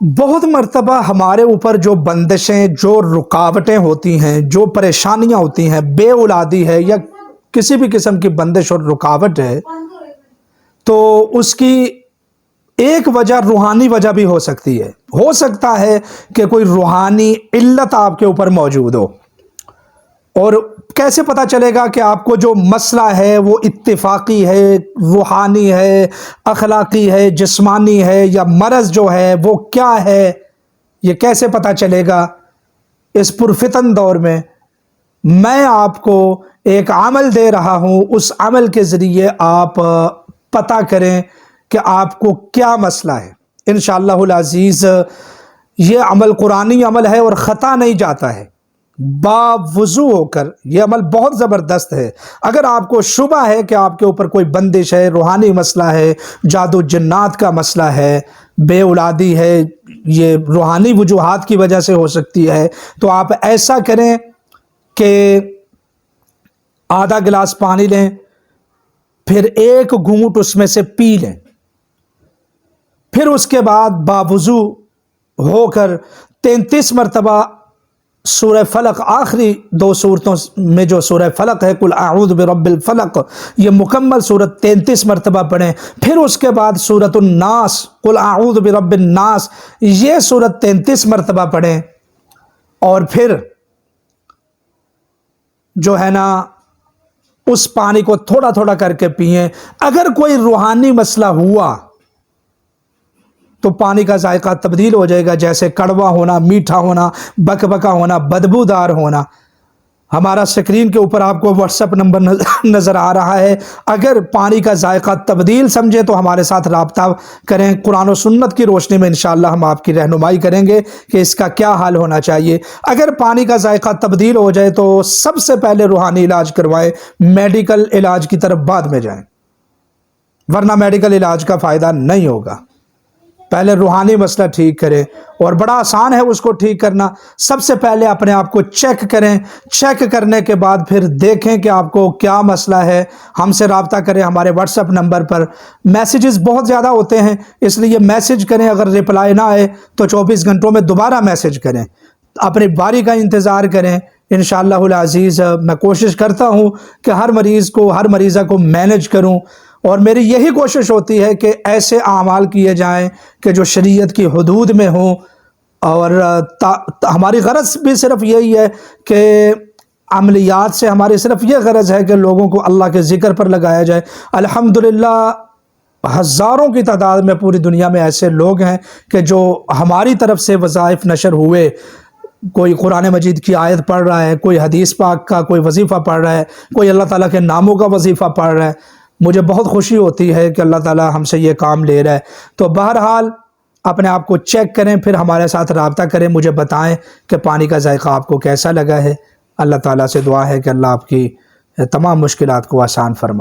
بہت مرتبہ ہمارے اوپر جو بندشیں، جو رکاوٹیں ہوتی ہیں، جو پریشانیاں ہوتی ہیں، بے اولادی ہے یا کسی بھی قسم کی بندش اور رکاوٹ ہے، تو اس کی ایک وجہ روحانی وجہ بھی ہو سکتی ہے۔ ہو سکتا ہے کہ کوئی روحانی علت آپ کے اوپر موجود ہو، اور کیسے پتہ چلے گا کہ آپ کو جو مسئلہ ہے وہ اتفاقی ہے، روحانی ہے، اخلاقی ہے، جسمانی ہے، یا مرض جو ہے وہ کیا ہے؟ یہ کیسے پتہ چلے گا؟ اس پرفتن دور میں آپ کو ایک عمل دے رہا ہوں، اس عمل کے ذریعے آپ پتہ کریں کہ آپ کو کیا مسئلہ ہے۔ انشاءاللہ العزیز یہ عمل قرآنی عمل ہے اور خطا نہیں جاتا ہے۔ باوضو ہو کر یہ عمل بہت زبردست ہے۔ اگر آپ کو شبہ ہے کہ آپ کے اوپر کوئی بندش ہے، روحانی مسئلہ ہے، جادو جنات کا مسئلہ ہے، بے اولادی ہے، یہ روحانی وجوہات کی وجہ سے ہو سکتی ہے، تو آپ ایسا کریں کہ آدھا گلاس پانی لیں، پھر ایک گھونٹ اس میں سے پی لیں، پھر اس کے بعد باوضو ہو کر 33 مرتبہ سورہ فلق، آخری 2 صورتوں میں جو سورہ فلق ہے، قل اعوذ برب الفلق، یہ مکمل صورت 33 مرتبہ پڑھیں۔ پھر اس کے بعد سورۃ الناس، قل اعوذ برب الناس، یہ سورت 33 مرتبہ پڑھیں، اور پھر جو ہے نا اس پانی کو تھوڑا تھوڑا کر کے پئیں۔ اگر کوئی روحانی مسئلہ ہوا تو پانی کا ذائقہ تبدیل ہو جائے گا، جیسے کڑوا ہونا، میٹھا ہونا، بکبکا ہونا، بدبودار ہونا۔ ہمارا سکرین کے اوپر آپ کو واٹس ایپ نمبر نظر آ رہا ہے، اگر پانی کا ذائقہ تبدیل سمجھے تو ہمارے ساتھ رابطہ کریں۔ قرآن و سنت کی روشنی میں انشاءاللہ ہم آپ کی رہنمائی کریں گے کہ اس کا کیا حال ہونا چاہیے۔ اگر پانی کا ذائقہ تبدیل ہو جائے تو سب سے پہلے روحانی علاج کروائیں، میڈیکل علاج کی طرف بعد میں جائیں، ورنہ میڈیکل علاج کا فائدہ نہیں ہوگا۔ پہلے روحانی مسئلہ ٹھیک کریں، اور بڑا آسان ہے اس کو ٹھیک کرنا۔ سب سے پہلے اپنے آپ کو چیک کریں، چیک کرنے کے بعد پھر دیکھیں کہ آپ کو کیا مسئلہ ہے۔ ہم سے رابطہ کریں ہمارے واٹس ایپ نمبر پر۔ میسیجز بہت زیادہ ہوتے ہیں، اس لیے میسیج کریں، اگر رپلائی نہ آئے تو 24 گھنٹوں میں دوبارہ میسیج کریں، اپنی باری کا انتظار کریں۔ انشاءاللہ العزیز میں کوشش کرتا ہوں کہ ہر مریض کو، ہر مریضہ کو مینج کروں، اور میری یہی کوشش ہوتی ہے کہ ایسے اعمال کیے جائیں کہ جو شریعت کی حدود میں ہوں، اور ہماری غرض بھی صرف یہی ہے کہ عملیات سے ہماری صرف یہ غرض ہے کہ لوگوں کو اللہ کے ذکر پر لگایا جائے۔ الحمدللہ ہزاروں کی تعداد میں پوری دنیا میں ایسے لوگ ہیں کہ جو ہماری طرف سے وظائف نشر ہوئے، کوئی قرآن مجید کی آیت پڑھ رہا ہے، کوئی حدیث پاک کا کوئی وظیفہ پڑھ رہا ہے، کوئی اللہ تعالیٰ کے ناموں کا وظیفہ پڑھ رہا ہے۔ مجھے بہت خوشی ہوتی ہے کہ اللہ تعالیٰ ہم سے یہ کام لے رہا ہے۔ تو بہرحال اپنے آپ کو چیک کریں، پھر ہمارے ساتھ رابطہ کریں، مجھے بتائیں کہ پانی کا ذائقہ آپ کو کیسا لگا ہے۔ اللہ تعالیٰ سے دعا ہے کہ اللہ آپ کی تمام مشکلات کو آسان فرمائے۔